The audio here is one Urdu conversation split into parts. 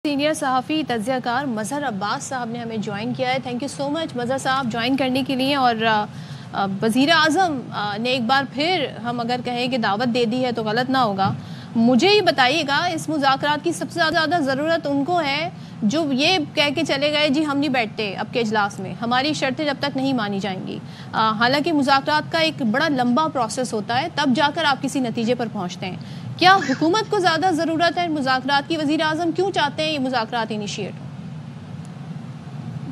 سینئر صحافی تجزیہ کار مظہر عباس صاحب نے ہمیں جوائن کیا ہے. تھینک یو سو مچ مظہر صاحب جوائن کرنے کے لیے. اور وزیر اعظم نے ایک بار پھر ہم اگر کہیں کہ دعوت دے دی ہے تو غلط نہ ہوگا. مجھے یہ بتائیے گا اس مذاکرات کی سب سے زیادہ ضرورت ان کو ہے جو یہ کہہ کے چلے گئے جی ہم نہیں بیٹھتے اب کے اجلاس میں, ہماری شرطیں جب تک نہیں مانی جائیں گی. حالانکہ مذاکرات کا ایک بڑا لمبا پروسیس ہوتا ہے, تب جا کر آپ کسی نتیجے پر پہنچتے ہیں. کیا حکومت کو زیادہ ضرورت ہے مذاکرات کی؟ وزیر اعظم کیوں چاہتے ہیں یہ مذاکرات انیشیٹ ہوں؟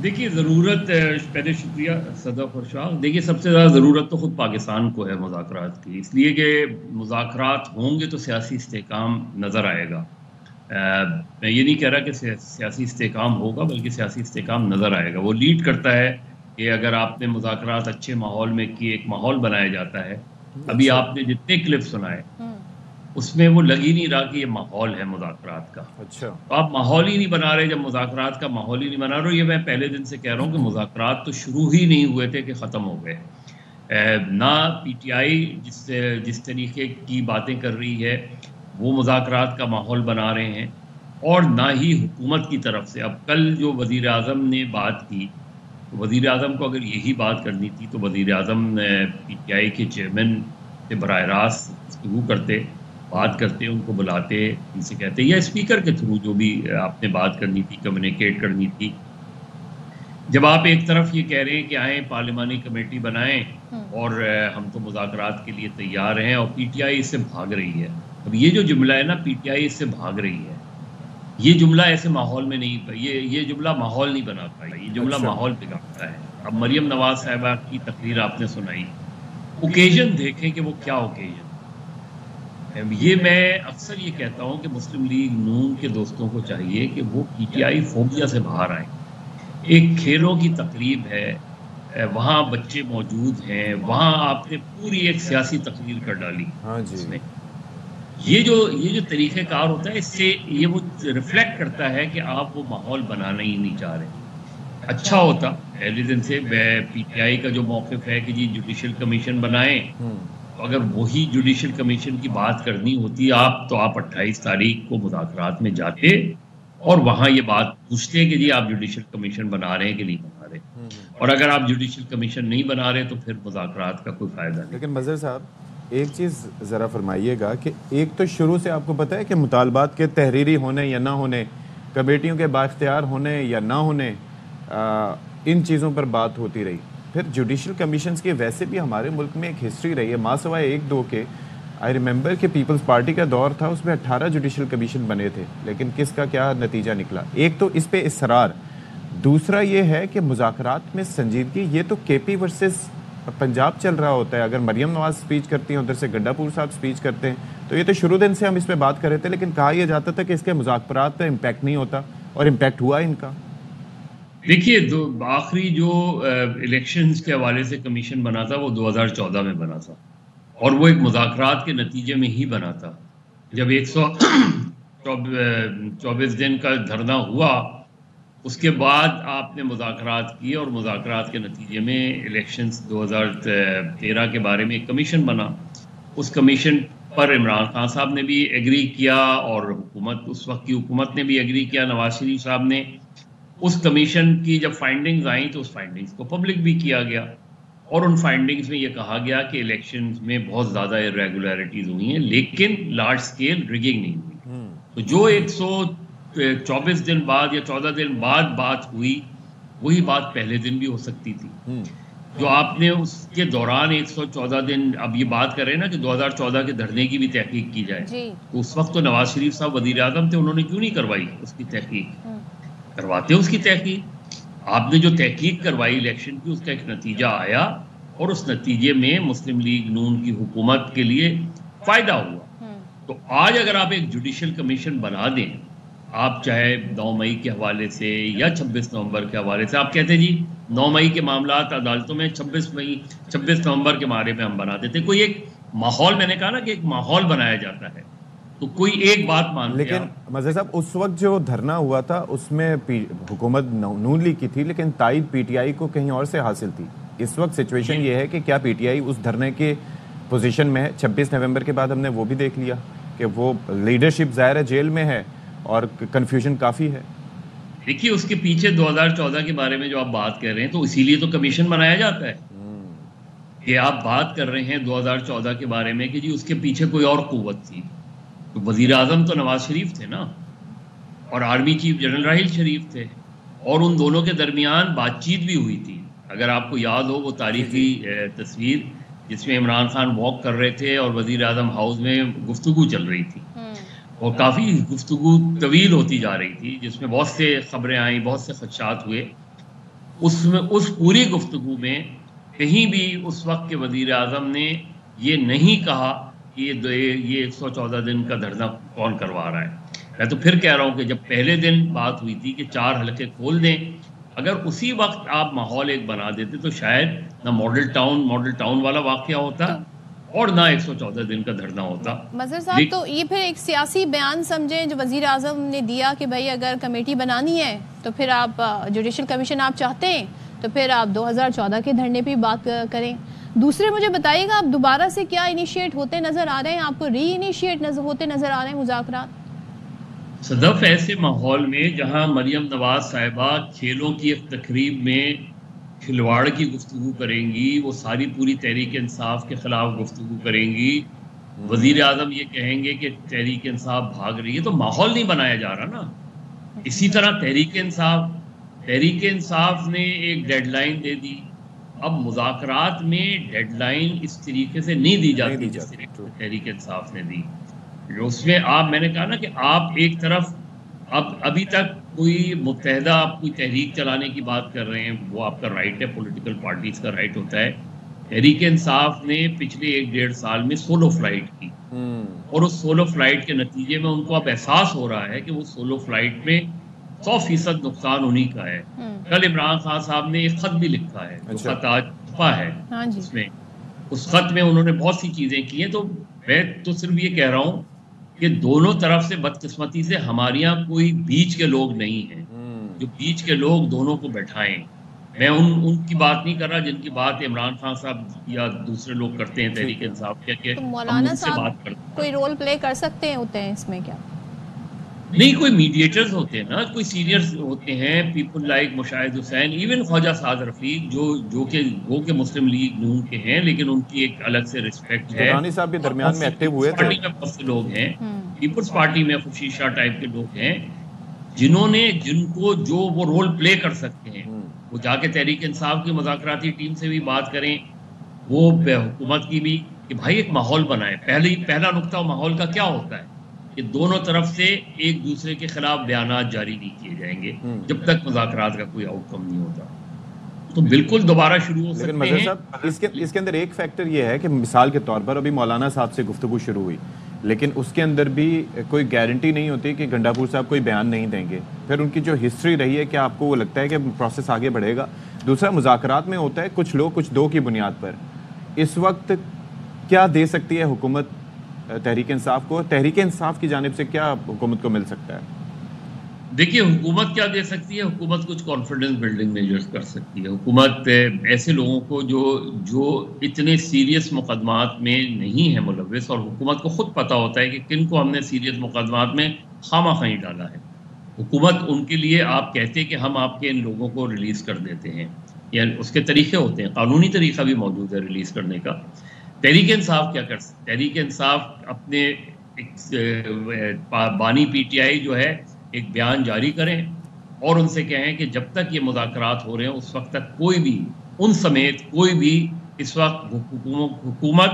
دیکھیے ضرورت, پہلے شکریہ صدف اور شاہ. دیکھیے سب سے زیادہ ضرورت تو خود پاکستان کو ہے مذاکرات کی, اس لیے کہ مذاکرات ہوں گے تو سیاسی استحکام نظر آئے گا. میں یہ نہیں کہہ رہا کہ سیاسی استحکام ہوگا, بلکہ سیاسی استحکام نظر آئے گا. وہ لیڈ کرتا ہے کہ اگر آپ نے مذاکرات اچھے ماحول میں کیے, ایک ماحول بنایا جاتا ہے. ابھی آپ نے جتنے کلپ سنائے اس میں وہ لگ ہی نہیں رہا کہ یہ ماحول ہے مذاکرات کا. اچھا, تو آپ ماحول ہی نہیں بنا رہے. جب مذاکرات کا ماحول ہی نہیں بنا رہے, یہ میں پہلے دن سے کہہ رہا ہوں کہ مذاکرات تو شروع ہی نہیں ہوئے تھے کہ ختم ہو گئے. نہ پی ٹی آئی جس طریقے کی باتیں کر رہی ہے وہ مذاکرات کا ماحول بنا رہے ہیں, اور نہ ہی حکومت کی طرف سے. اب کل جو وزیر اعظم نے بات کی, وزیر اعظم کو اگر یہی بات کرنی تھی تو وزیر اعظم پی ٹی آئی کے چیئرمین سے براہ راست گفتگو کرتے, بات کرتے, ان کو بلاتے, ان سے کہتے, یا اسپیکر کے تھرو جو بھی آپ نے بات کرنی تھی, کمیونیکیٹ کرنی تھی. جب آپ ایک طرف یہ کہہ رہے ہیں کہ آئیں پارلیمانی کمیٹی بنائیں اور ہم تو مذاکرات کے لیے تیار ہیں, اور پی ٹی آئی اس سے بھاگ رہی ہے. اب یہ جو جملہ ہے نا, پی ٹی آئی اس سے بھاگ رہی ہے, یہ جملہ ایسے ماحول میں نہیں, یہ جملہ ماحول نہیں بناتا, یہ جملہ ماحول بگاڑتا ہے. اب مریم نواز صاحبہ کی تقریر آپ نے سنائی, اوکیزن دیکھیں کہ وہ کیا اوکیزن. یہ میں اکثر یہ کہتا ہوں کہ مسلم لیگ نون کے دوستوں کو چاہیے کہ وہ پی ٹی آئی فوبیا سے باہر آئیں. ایک کھیلوں کی تقریب ہے, وہاں بچے موجود ہیں, وہاں آپ نے پوری ایک سیاسی تقریر کر ڈالی. ہاں جی, اس میں یہ جو طریقہ کار ہوتا ہے, اس سے یہ وہ ریفلیکٹ کرتا ہے کہ آپ وہ ماحول بنانا ہی نہیں چاہ رہے. اچھا ہوتا پہلے دن سے پی ٹی آئی کا جو موقف ہے کہ جی جوڈیشل کمیشن بنائیں, اگر وہی جوڈیشل کمیشن کی بات کرنی ہوتی آپ, تو آپ 28 تاریخ کو مذاکرات میں جاتے اور وہاں یہ بات پوچھتے کہ جی آپ جوڈیشل کمیشن بنا رہے ہیں کہ نہیں بنا رہے. اور اگر آپ جوڈیشل کمیشن نہیں بنا رہے تو پھر مذاکرات کا کوئی فائدہ نہیں. لیکن مظہر صاحب ایک چیز ذرا فرمائیے گا کہ ایک تو شروع سے آپ کو پتہ ہے کہ مطالبات کے تحریری ہونے یا نہ ہونے, کمیٹیوں کے بااختیار ہونے یا نہ ہونے, ان چیزوں پر بات ہوتی رہی. پھر جوڈیشل کمیشنز کی ویسے بھی ہمارے ملک میں ایک ہسٹری رہی ہے, ماں سوائے ایک دو کے. آئی ریممبر کہ پیپلز پارٹی کا دور تھا, اس میں 18 جوڈیشل کمیشن بنے تھے, لیکن کس کا کیا نتیجہ نکلا. ایک تو اس پہ اصرار, دوسرا یہ ہے کہ مذاکرات میں سنجیدگی. یہ تو کے پی ورسز پنجاب چل رہا ہوتا ہے. اگر مریم نواز سپیچ کرتی ہیں, ادھر سے گڈا پور صاحب سپیچ کرتے ہیں, تو یہ تو شروع دن سے ہم اس پہ بات کر رہے تھے, لیکن کہا یہ جاتا تھا کہ اس کے مذاکرات پہ امپیکٹ نہیں ہوتا, اور امپیکٹ ہوا ان کا. دیکھیے آخری جو الیکشنز کے حوالے سے کمیشن بنا تھا وہ 2014 میں بنا تھا, اور وہ ایک مذاکرات کے نتیجے میں ہی بنا تھا. جب 124 دن کا دھرنا ہوا, اس کے بعد آپ نے مذاکرات کی, اور مذاکرات کے نتیجے میں الیکشنز 2013 کے بارے میں ایک کمیشن بنا. اس کمیشن پر عمران خان صاحب نے بھی ایگری کیا, اور حکومت, اس وقت کی حکومت نے بھی ایگری کیا, نواز شریف صاحب نے. اس کمیشن کی جب فائنڈنگز آئیں تو اس فائنڈنگز کو پبلک بھی کیا گیا, اور ان فائنڈنگز میں یہ کہا گیا کہ الیکشنز میں بہت زیادہ irregularities ہوئی ہیں, لیکن لارج سکیل ریگنگ نہیں ہوئی. تو جو 124 دن بعد یا 14 دن بعد بات ہوئی, وہی بات پہلے دن بھی ہو سکتی تھی. جو آپ نے اس کے دوران 114 دن, اب یہ بات کر رہے ہیں نا کہ 2014 کے دھرنے کی بھی تحقیق کی جائے, تو اس وقت تو نواز شریف صاحب وزیر اعظم تھے, انہوں نے کیوں نہیں کروائی اس کی تحقیق؟ کرواتے اس کی تحقیق. آپ نے جو تحقیق کروائی الیکشن کی, اس کا ایک نتیجہ آیا, اور اس نتیجے میں مسلم لیگ نون کی حکومت کے لیے فائدہ ہوا. تو آج اگر آپ ایک جوڈیشل کمیشن بنا دیں, آپ چاہے 9 مئی کے حوالے سے یا 26 نومبر کے حوالے سے, آپ کہتے ہیں جی 9 مئی کے معاملات عدالتوں میں, 26 نومبر کے بارے میں ہم بنا دیتے. کوئی ایک ماحول, میں نے کہا نا کہ ایک ماحول بنایا جاتا ہے, تو کوئی ایک بات مان. لیکن مظہر صاحب اس وقت جو دھرنا ہوا تھا اس میں حکومت نون لیگ کی تھی, لیکن تائید پی ٹی آئی کو کہیں اور سے حاصل تھی. اس وقت سچویشن یہ ہے کہ کیا پی ٹی آئی اس دھرنے کے پوزیشن میں ہے؟ 26 نومبر کے بعد ہم نے وہ بھی دیکھ لیا کہ وہ لیڈرشپ ظاہر ہے جیل میں ہے, اور کنفیوژن کافی ہے. دیکھیے اس کے پیچھے 2014 کے بارے میں جو آپ بات کر رہے ہیں تو اسی لیے تو کمیشن بنایا جاتا ہے کہ آپ بات کر رہے ہیں 2014 کے بارے میں کہ جی اس کے پیچھے کوئی اور قوت تھی. تو وزیر اعظم تو نواز شریف تھے نا, اور army chief general Raheel Sharif تھے, اور ان دونوں کے درمیان بات چیت بھی ہوئی تھی. اگر آپ کو یاد ہو وہ تاریخی تصویر جس میں عمران خان واک کر رہے تھے اور وزیر اعظم ہاؤس میں گفتگو چل رہی تھی, اور کافی گفتگو طویل ہوتی جا رہی تھی جس میں بہت سے خبریں آئیں, بہت سے خدشات ہوئے. اس پوری گفتگو میں کہیں بھی اس وقت کے وزیر اعظم نے یہ نہیں کہا کہ یہ 114 دن کا دھرنا کون کروا رہا ہے. میں تو پھر کہہ رہا ہوں کہ جب پہلے دن بات ہوئی تھی کہ 4 حلقے کھول دیں, اگر اسی وقت آپ ماحول ایک بنا دیتے تو شاید نہ ماڈل ٹاؤن والا واقعہ ہوتا اور نہ 114 دن کا دھرنا ہوتا. مظہر صاحب تو یہ پھر ایک سیاسی بیان سمجھیں جو وزیر اعظم نے دیا کہ بھائی اگر کمیٹی بنانی ہے تو پھر آپ جوڈیشل کمیشن آپ چاہتے ہیں تو پھر آپ 2014 کے دھرنے پہ بات کریں. دوسرے مجھے بتائیے گا آپ دوبارہ سے کیا انیشیٹ ہوتے نظر آ رہے ہیں, آپ کو ری انیشیٹ ہوتے نظر آ رہے ہیں مذاکرات؟ صدف ایسے ماحول میں جہاں مریم نواز صاحبہ کھیلوں کی ایک تقریب میں کھلواڑ کی گفتگو کریں گی, وہ ساری پوری تحریک انصاف کے خلاف گفتگو کریں گی, وزیر اعظم یہ کہیں گے کہ تحریک انصاف بھاگ رہی ہے, تو ماحول نہیں بنایا جا رہا نا. اسی طرح تحریک انصاف نے ایک ڈیڈ لائن دے دی. اب مذاکرات میں ڈیڈ لائن اس طریقے سے نہیں دی جاتی جس طریقے سے تحریک انصاف نے دی. اس میں میں نے کہا نا کہ آپ ایک طرف ابھی تک کوئی متحدہ آپ کوئی تحریک چلانے کی بات کر رہے ہیں, وہ آپ کا رائٹ ہے, پولیٹیکل پارٹیز کا رائٹ ہوتا ہے. تحریک انصاف نے پچھلے 1-1.5 سال میں سولو فلائٹ کی, اور اس سولو فلائٹ کے نتیجے میں ان کو اب احساس ہو رہا ہے کہ وہ سولو فلائٹ میں 100% نقصان انہیں کا ہے. کل عمران خان صاحب نے ایک خط بھی لکھا ہے, جو خط آج چھپا ہے, اس خط میں انہوں نے بہت سی چیزیں کی ہیں. تو میں تو صرف یہ کہہ رہا ہوں کہ دونوں طرف سے بدقسمتی سے ہمارے یہاں کوئی بیچ کے لوگ نہیں ہیں جو بیچ کے لوگ دونوں کو بیٹھائیں. میں ان کی بات نہیں کر رہا جن کی بات عمران خان صاحب یا دوسرے لوگ کرتے ہیں تحریک انصاف کے, مولانا صاحب کوئی رول پلے کر سکتے ہوتے ہیں اس میں کیا؟ نہیں, کوئی میڈیٹرز ہوتے ہیں نا, کوئی سینئرز ہوتے ہیں, پیپل لائک مشاہد حسین, ایون خواجہ سعد رفیق جو کہ مسلم لیگ نون کے ہیں, لیکن ان کی ایک الگ سے رسپیکٹ ہے. درانی صاحب بھی درمیان میں ایکٹیو ہوئے تھے. پارٹی میں بہت سے لوگ ہیں, پیپلز پارٹی میں خورشید شاہ ٹائپ کے لوگ ہیں جن کو جو وہ رول پلے کر سکتے ہیں, وہ جا کے تحریک انصاف کی مذاکراتی ٹیم سے بھی بات کریں, وہ حکومت کی بھی, کہ بھائی ایک ماحول بنائے. پہلا نقطہ ماحول کا کیا ہوتا ہے کہ دونوں طرف سے ایک دوسرے کے خلاف بیانات جاری نہیں کیے جائیں گے جب تک مذاکرات کا کوئی آؤٹ کم نہیں ہوتا. تو بالکل دوبارہ شروع ہو سکتے ہیں. لیکن مظہر صاحب اس کے اندر ایک فیکٹر یہ ہے کہ مثال کے طور پر ابھی مولانا صاحب سے گفتگو شروع ہوئی, لیکن اس کے اندر بھی کوئی گارنٹی نہیں ہوتی کہ گنڈا پور صاحب کوئی بیان نہیں دیں گے. پھر ان کی جو ہسٹری رہی ہے, کیا آپ کو وہ لگتا ہے کہ پروسیس آگے بڑھے گا؟ دوسرا, مذاکرات میں ہوتا ہے کچھ لوگ کچھ دو کی بنیاد پر. اس وقت کیا دے سکتی ہے حکومت تحریک انصاف کو؟ تحریک انصاف کی جانب سے کیا حکومت کو مل سکتا ہے؟ دیکھیے حکومت کیا دے سکتی ہے, حکومت کچھ کانفیڈنس بلڈنگ میجرز کر سکتی ہے. حکومت ایسے لوگوں کو جو اتنے سیریس مقدمات میں نہیں ہے ملوث, اور حکومت کو خود پتہ ہوتا ہے کہ کن کو ہم نے سیریس مقدمات میں خامہ خواہی ڈالا ہے. حکومت ان کے لیے آپ کہتے کہ ہم آپ کے ان لوگوں کو ریلیز کر دیتے ہیں, یا اس کے طریقے ہوتے ہیں, قانونی طریقہ بھی موجود ہے ریلیز کرنے کا. تحریک انصاف کیا کر سکتے؟ تحریک انصاف اپنے بانی پی ٹی آئی جو ہے ایک بیان جاری کریں اور ان سے کہیں کہ جب تک یہ مذاکرات ہو رہے ہیں اس وقت تک کوئی بھی ان سمیت کوئی بھی اس وقت حکومت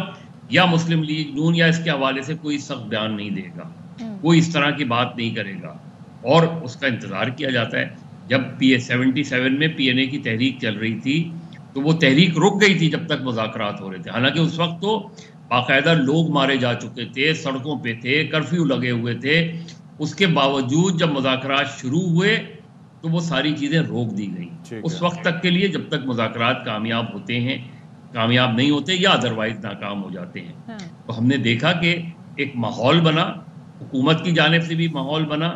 یا مسلم لیگ نون یا اس کے حوالے سے کوئی سخت بیان نہیں دے گا, کوئی اس طرح کی بات نہیں کرے گا, اور اس کا انتظار کیا جاتا ہے. جب PA-77 میں PNA کی تحریک چل رہی تھی تو وہ تحریک رک گئی تھی جب تک مذاکرات ہو رہے تھے, حالانکہ اس وقت تو باقاعدہ لوگ مارے جا چکے تھے, سڑکوں پہ تھے, کرفیو لگے ہوئے تھے. اس کے باوجود جب مذاکرات شروع ہوئے تو وہ ساری چیزیں روک دی گئیں اس وقت تک کے لیے جب تک مذاکرات کامیاب نہیں ہوتے یا ادروائز ناکام ہو جاتے ہیں. تو ہم نے دیکھا کہ ایک ماحول بنا, حکومت کی جانب سے بھی ماحول بنا,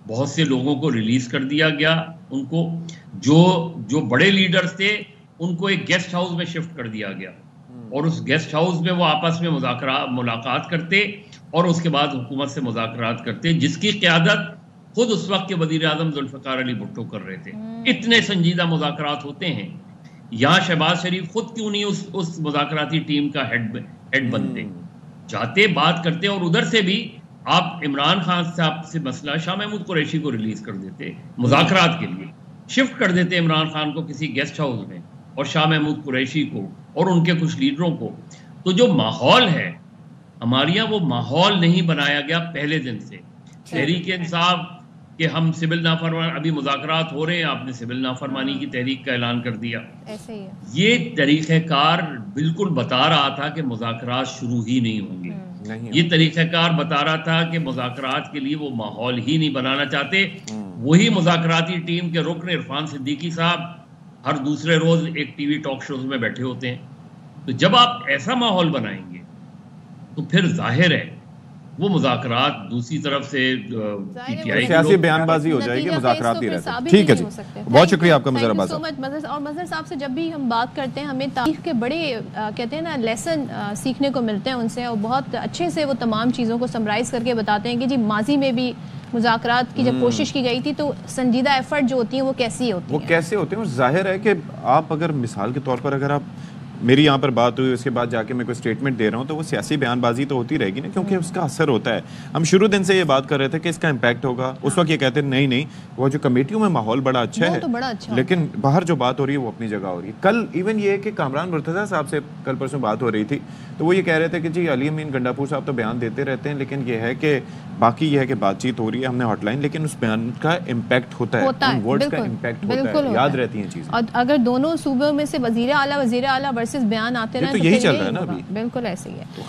بہت سے لوگوں کو ریلیز کر دیا گیا, ان کو جو بڑے لیڈرز تھے ان کو ایک گیسٹ ہاؤس میں شفٹ کر دیا گیا, اور اس گیسٹ ہاؤس میں وہ آپس میں ملاقات کرتے اور اس کے بعد حکومت سے مذاکرات کرتے, جس کی قیادت خود اس وقت کے وزیر اعظم ذوالفقار علی بھٹو کر رہے تھے. اتنے سنجیدہ مذاکرات ہوتے ہیں. یہاں شہباز شریف خود کیوں نہیں اس مذاکراتی ٹیم کا ہیڈ بنتے؟ جاتے بات کرتے، اور ادھر سے بھی آپ عمران خان صاحب سے مسئلہ شاہ محمود قریشی کو ریلیز کر دیتے مذاکرات کے لیے، شفٹ کر دیتے عمران خان کو کسی گیسٹ ہاؤس میں، اور شاہ محمود قریشی کو اور ان کے کچھ لیڈروں کو. تو جو ماحول ہے ہمارے یہاں، وہ ماحول نہیں بنایا گیا پہلے دن سے. تحریک انصاف کہ ہم سول نافرمانی، ابھی مذاکرات ہو رہے ہیں، آپ نے سول نافرمانی کی تحریک کا اعلان کر دیا. ایسے ہی ہے. یہ طریقہ کار بالکل بتا رہا تھا کہ مذاکرات شروع ہی نہیں ہوں گے. یہ طریقہ کار بتا رہا تھا کہ مذاکرات کے لیے وہ ماحول ہی نہیں بنانا چاہتے. وہی مذاکراتی ٹیم کے رکن عرفان صدیقی صاحب ہر دوسرے روز ایک ٹی وی ٹاک شوز میں بیٹھے ہوتے ہیں. تو جب آپ ایسا ماحول بنائیں گے تو پھر ظاہر ہے وہ مذاکرات دوسری طرف سے سیاسی بیان بازی ہو جائے گی، مذاکرات نہیں رہتے. ٹھیک ہے جی، بہت شکریہ آپ کا مظہر عباس صاحب. اور مظہر صاحب سے جب بھی ہم بات کرتے ہیں ہمیں تاریخ کے بڑے کہتے ہیں نا لیسن سیکھنے کو ملتے ہیں ان سے، اور بہت اچھے سے وہ تمام چیزوں کو سمرائز کر کے بتاتے ہیں کہ جی ماضی میں بھی مذاکرات کی جب کوشش کی گئی تھی تو سنجیدہ ایفرٹ جو ہوتی ہیں وہ کیسی ہوتی ہیں، وہ کیسے ہوتے ہیں. اور ظاہر ہے کہ آپ اگر مثال کے طور پر اگر آپ میری یہاں پر بات ہوئی، اس کے بعد جا کے میں کوئی اسٹیٹمنٹ دے رہا ہوں، تو وہ سیاسی بیان بازی تو ہوتی رہے گی نا، کیونکہ اس کا اثر ہوتا ہے. ہم شروع دن سے یہ بات کر رہے تھے کہ اس کا امپیکٹ ہوگا، اس وقت یہ کہتے ہیں نہیں وہ جو کمیٹیوں میں ماحول بڑا اچھا ہے، لیکن باہر جو بات ہو رہی ہے وہ اپنی جگہ ہو رہی ہے. کل ایون یہ کہ کامران مرتضیٰ صاحب سے کل پرسوں بات ہو رہی تھی، تو وہ یہ کہہ رہے تھے کہ جی علی امین گنڈاپور صاحب تو بیان دیتے رہتے ہیں، لیکن یہ ہے کہ باقی یہ ہے کہ بات چیت ہو رہی ہے، ہم نے ہاٹ لائن، لیکن اس بیان کا امپیکٹ ہوتا ہے، ان ورڈز کا امپیکٹ ہوتا ہے، یاد رہتی ہیں چیزیں. اور اگر دونوں صوبوں میں سے وزیر اعلیٰ ورسز بیان آتے رہے تو یہی چل رہا ہے نا ابھی. بالکل ایسے ہی ہے.